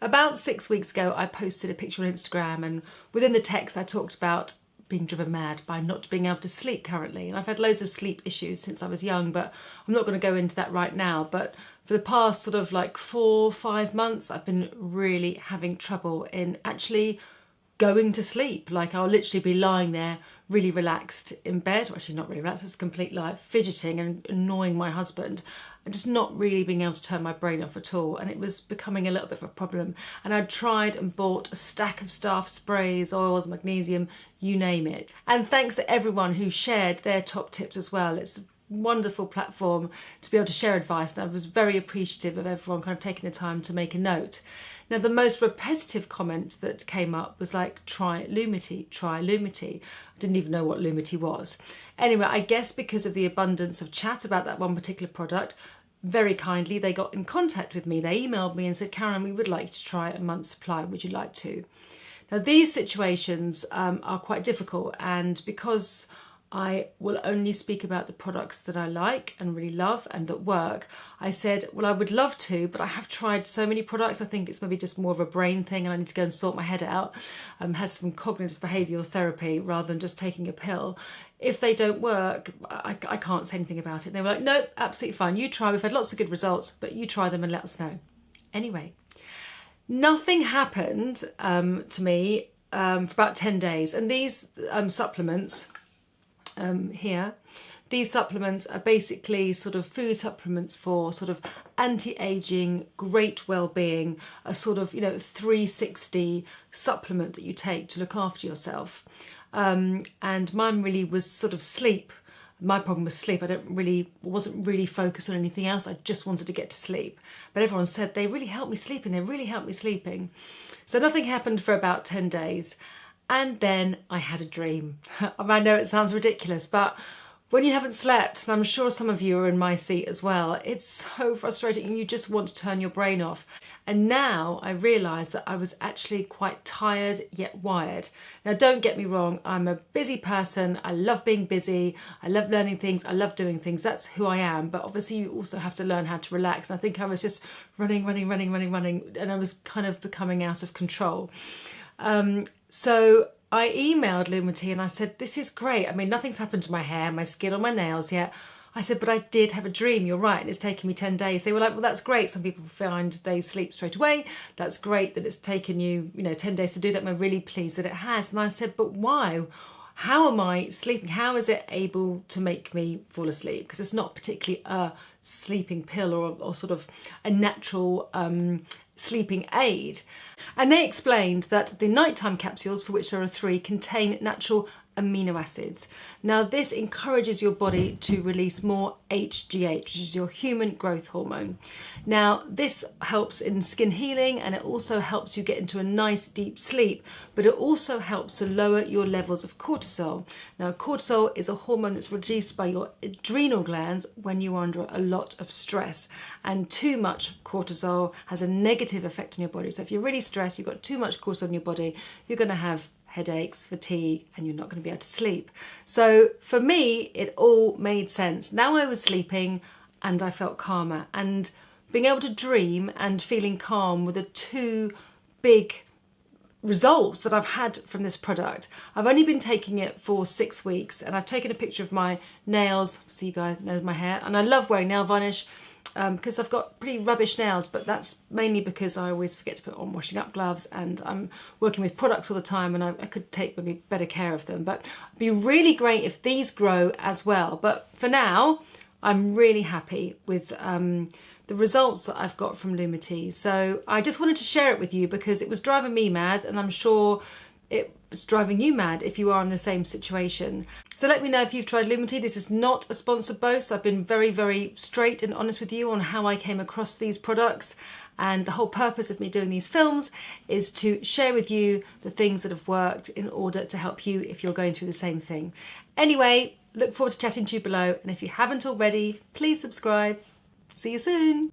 About 6 weeks ago, I posted a picture on Instagram, and within the text I talked about being driven mad by not being able to sleep currently. And I've had loads of sleep issues since I was young, but I'm not going to go into that right now. But for the past sort of like 4 or 5 months, I've been really having trouble in actually going to sleep. Like I'll literally be lying there really relaxed in bed, well, actually not really relaxed, it's a complete lie, fidgeting and annoying my husband, and just not really being able to turn my brain off at all. And it was becoming a little bit of a problem. And I'd tried and bought a stack of staff sprays, oils, magnesium, you name it. And thanks to everyone who shared their top tips as well. It's a wonderful platform to be able to share advice, and I was very appreciative of everyone kind of taking the time to make a note. Now, the most repetitive comment that came up was like, try Lumity, try Lumity. I didn't even know what Lumity was. Anyway, I guess because of the abundance of chat about that one particular product, very kindly, they got in contact with me. They emailed me and said, Karen, we would like to try a month's supply. Would you like to? Now, these situations are quite difficult, and because I will only speak about the products that I like and really love and that work, I said, well, I would love to, but I have tried so many products. I think it's maybe just more of a brain thing and I need to go and sort my head out. Had some cognitive behavioural therapy rather than just taking a pill. If they don't work, I can't say anything about it. And they were like, no, absolutely fine. You try. We've had lots of good results, but you try them and let us know. Anyway, nothing happened to me for about 10 days. And these supplements here, these supplements are basically sort of food supplements for sort of anti-aging, great well-being, a sort of, 360 supplement that you take to look after yourself. And mine really was sort of sleep. My problem was sleep. I wasn't really focused on anything else. I just wanted to get to sleep. But everyone said they really helped me sleeping. They really helped me sleeping. So nothing happened for about 10 days. And then I had a dream. I know it sounds ridiculous, but when you haven't slept, and I'm sure some of you are in my seat as well, it's so frustrating and you just want to turn your brain off. And now I realise that I was actually quite tired yet wired. Now, don't get me wrong, I'm a busy person. I love being busy. I love learning things. I love doing things. That's who I am. But obviously you also have to learn how to relax. And I think I was just running, and I was kind of becoming out of control. So I emailed Lumity and I said, this is great. I mean, nothing's happened to my hair, my skin or my nails yet. I said, but I did have a dream. You're right. And it's taken me 10 days. They were like, well, that's great. Some people find they sleep straight away. That's great that it's taken you, 10 days to do that. And I'm really pleased that it has. And I said, but why? How am I sleeping? How is it able to make me fall asleep? Because it's not particularly a sleeping pill or sort of a natural sleeping aid. And they explained that the nighttime capsules, for which there are 3, contain natural amino acids. Now, this encourages your body to release more HGH, which is your human growth hormone. Now, this helps in skin healing, and it also helps you get into a nice deep sleep, but it also helps to lower your levels of cortisol. Now, cortisol is a hormone that's released by your adrenal glands when you are under a lot of stress, and too much cortisol has a negative effect on your body. So if you're really stressed, you've got too much cortisol in your body, you're going to have headaches, fatigue, and you're not going to be able to sleep. So for me, it all made sense. Now I was sleeping and I felt calmer, and being able to dream and feeling calm were the 2 big results that I've had from this product. I've only been taking it for 6 weeks, and I've taken a picture of my nails, so you guys know my hair, and I love wearing nail varnish because I've got pretty rubbish nails, but that's mainly because I always forget to put on washing up gloves, and I'm working with products all the time, and I could take maybe better care of them. But it'd be really great if these grow as well. But for now, I'm really happy with the results that I've got from Lumity. So I just wanted to share it with you because it was driving me mad, and I'm sure it was driving you mad if you are in the same situation. So let me know if you've tried Lumity. This is not a sponsored post. I've been very, very straight and honest with you on how I came across these products. And the whole purpose of me doing these films is to share with you the things that have worked in order to help you if you're going through the same thing. Anyway, look forward to chatting to you below. And if you haven't already, please subscribe. See you soon.